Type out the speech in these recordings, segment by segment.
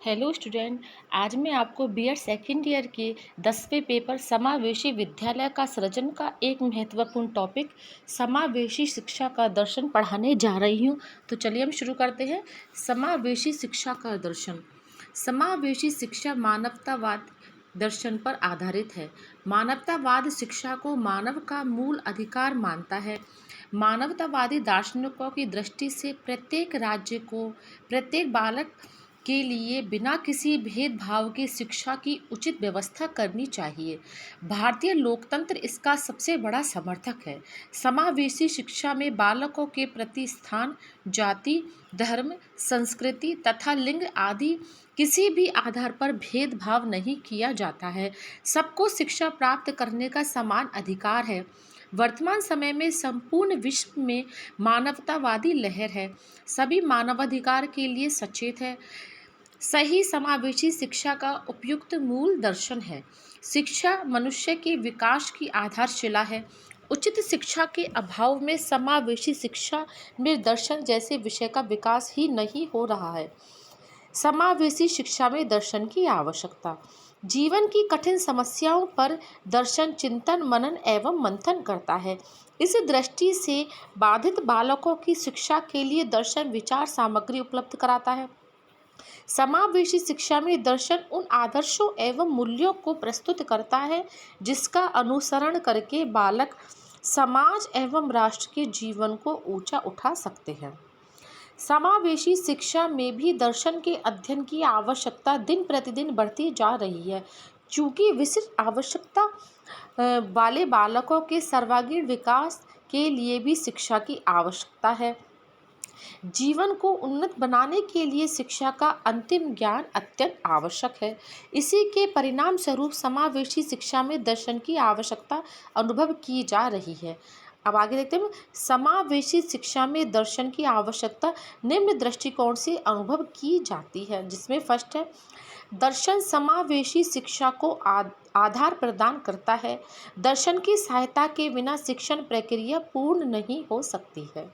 Hello student. आज मैं आपको बीएड सेकेंड ईयर के 10वें पेपर समावेशी विद्यालय का सृजन का एक महत्वपूर्ण टॉपिक समावेशी शिक्षा का दर्शन पढ़ाने जा रही हूँ। तो चलिए हम शुरू करते हैं। समावेशी शिक्षा का दर्शन। समावेशी शिक्षा मानवतावाद दर्शन पर आधारित है। मानवतावाद शिक्षा को मानव का मूल अधिकार मानता है। मानवतावादी दार्शनिकों की दृष्टि से प्रत्येक राज्य को प्रत्येक बालक के लिए बिना किसी भेदभाव के शिक्षा की उचित व्यवस्था करनी चाहिए। भारतीय लोकतंत्र इसका सबसे बड़ा समर्थक है। समावेशी शिक्षा में बालकों के प्रति स्थान, जाति, धर्म, संस्कृति तथा लिंग आदि किसी भी आधार पर भेदभाव नहीं किया जाता है। सबको शिक्षा प्राप्त करने का समान अधिकार है। वर्तमान समय में संपूर्ण विश्व में मानवतावादी लहर है। सभी मानवाधिकार के लिए सचेत है। सही समावेशी शिक्षा का उपयुक्त मूल दर्शन है। शिक्षा मनुष्य के विकास की आधारशिला है। उचित शिक्षा के अभाव में समावेशी शिक्षा में दर्शन जैसे विषय का विकास ही नहीं हो रहा है। समावेशी शिक्षा में दर्शन की आवश्यकता। जीवन की कठिन समस्याओं पर दर्शन चिंतन, मनन एवं मंथन करता है। इस दृष्टि से बाधित बालकों की शिक्षा के लिए दर्शन विचार सामग्री उपलब्ध कराता है। समावेशी शिक्षा में दर्शन उन आदर्शों एवं मूल्यों को प्रस्तुत करता है जिसका अनुसरण करके बालक समाज एवं राष्ट्र के जीवन को ऊंचा उठा सकते हैं। समावेशी शिक्षा में भी दर्शन के अध्ययन की आवश्यकता दिन प्रतिदिन बढ़ती जा रही है। चूँकि विशिष्ट आवश्यकता वाले बालकों के सर्वांगीण विकास के लिए भी शिक्षा की आवश्यकता है। जीवन को उन्नत बनाने के लिए शिक्षा का अंतिम ज्ञान अत्यंत आवश्यक है। इसी के परिणाम स्वरूप समावेशी शिक्षा में दर्शन की आवश्यकता अनुभव की जा रही है। अब आगे देखते हैं। समावेशी शिक्षा में दर्शन की आवश्यकता निम्न दृष्टिकोण से अनुभव की जाती है, जिसमें फर्स्ट है, दर्शन समावेशी शिक्षा को आधार प्रदान करता है। दर्शन की सहायता के बिना शिक्षण प्रक्रिया पूर्ण नहीं हो सकती है।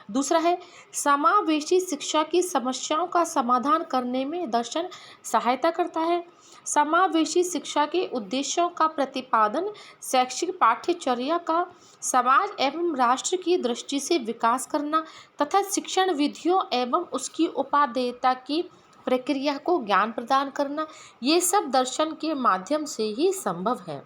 दूसरा है, समावेशी शिक्षा की समस्याओं का समाधान करने में दर्शन सहायता करता है। समावेशी शिक्षा के उद्देश्यों का प्रतिपादन, शैक्षिक पाठ्यचर्या का समाज एवं राष्ट्र की दृष्टि से विकास करना तथा शिक्षण विधियों एवं उसकी उपादेयता की प्रक्रिया को ज्ञान प्रदान करना, ये सब दर्शन के माध्यम से ही संभव है।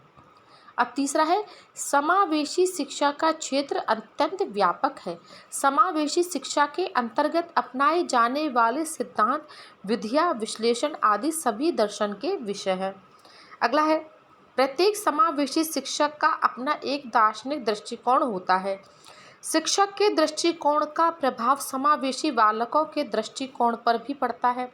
अब तीसरा है, समावेशी शिक्षा का क्षेत्र अत्यंत व्यापक है। समावेशी शिक्षा के अंतर्गत अपनाए जाने वाले सिद्धांत, विधियाँ, विश्लेषण आदि सभी दर्शन के विषय हैं। अगला है, प्रत्येक समावेशी शिक्षक का अपना एक दार्शनिक दृष्टिकोण होता है। शिक्षक के दृष्टिकोण का प्रभाव समावेशी बालकों के दृष्टिकोण पर भी पड़ता है।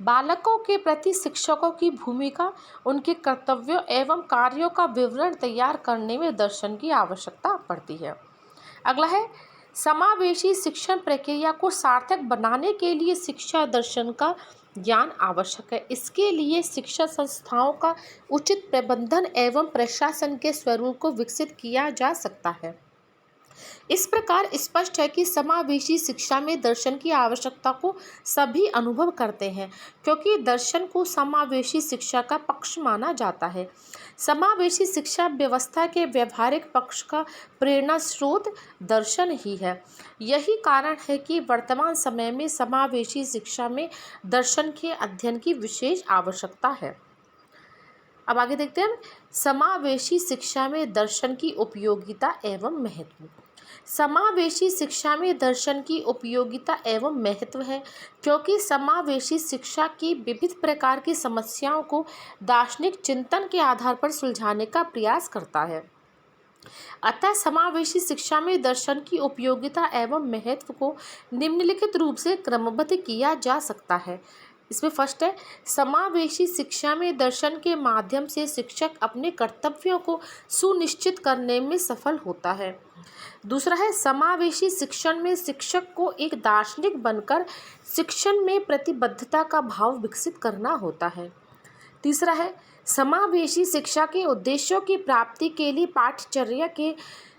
बालकों के प्रति शिक्षकों की भूमिका, उनके कर्तव्यों एवं कार्यों का विवरण तैयार करने में दर्शन की आवश्यकता पड़ती है। अगला है, समावेशी शिक्षण प्रक्रिया को सार्थक बनाने के लिए शिक्षा दर्शन का ज्ञान आवश्यक है। इसके लिए शिक्षा संस्थाओं का उचित प्रबंधन एवं प्रशासन के स्वरूप को विकसित किया जा सकता है। इस प्रकार स्पष्ट है कि समावेशी शिक्षा में दर्शन की आवश्यकता को सभी अनुभव करते हैं, क्योंकि दर्शन को समावेशी शिक्षा का पक्ष माना जाता है। समावेशी शिक्षा व्यवस्था के व्यवहारिक पक्ष का प्रेरणा स्रोत दर्शन ही है। यही कारण है कि वर्तमान समय में समावेशी शिक्षा में दर्शन के अध्ययन की विशेष आवश्यकता है। अब आगे देखते हैं, समावेशी शिक्षा में दर्शन की उपयोगिता एवं महत्व। समावेशी शिक्षा में दर्शन की उपयोगिता एवं महत्व है, क्योंकि समावेशी शिक्षा की विविध प्रकार की समस्याओं को दार्शनिक चिंतन के आधार पर सुलझाने का प्रयास करता है। अतः समावेशी शिक्षा में दर्शन की उपयोगिता एवं महत्व को निम्नलिखित रूप से क्रमबद्ध किया जा सकता है। इसमें फर्स्ट है, समावेशी शिक्षा में दर्शन के माध्यम से शिक्षक अपने कर्तव्यों को सुनिश्चित करने में सफल होता है। दूसरा है, समावेशी शिक्षण में शिक्षक को एक दार्शनिक बनकर शिक्षण में प्रतिबद्धता का भाव विकसित करना होता है। तीसरा है, समावेशी शिक्षा के उद्देश्यों की प्राप्ति के लिए पाठ्यचर्या के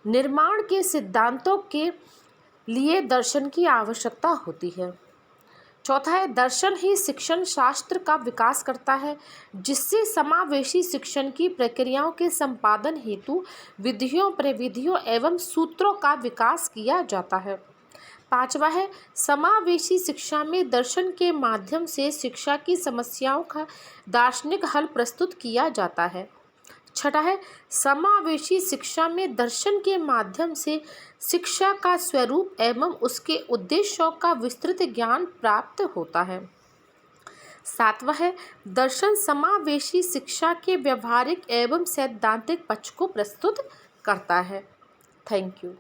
निर्माण के सिद्धांतों के लिए दर्शन की आवश्यकता होती है। चौथा है दर्शन ही शिक्षण शास्त्र का विकास करता है, जिससे समावेशी शिक्षण की प्रक्रियाओं के संपादन हेतु विधियों, प्रविधियों एवं सूत्रों का विकास किया जाता है। पांचवा है समावेशी शिक्षा में दर्शन के माध्यम से शिक्षा की समस्याओं का दार्शनिक हल प्रस्तुत किया जाता है। छठा है समावेशी शिक्षा में दर्शन के माध्यम से शिक्षा का स्वरूप एवं उसके उद्देश्यों का विस्तृत ज्ञान प्राप्त होता है। सातवां है दर्शन समावेशी शिक्षा के व्यवहारिक एवं सैद्धांतिक पक्ष को प्रस्तुत करता है। Thank you.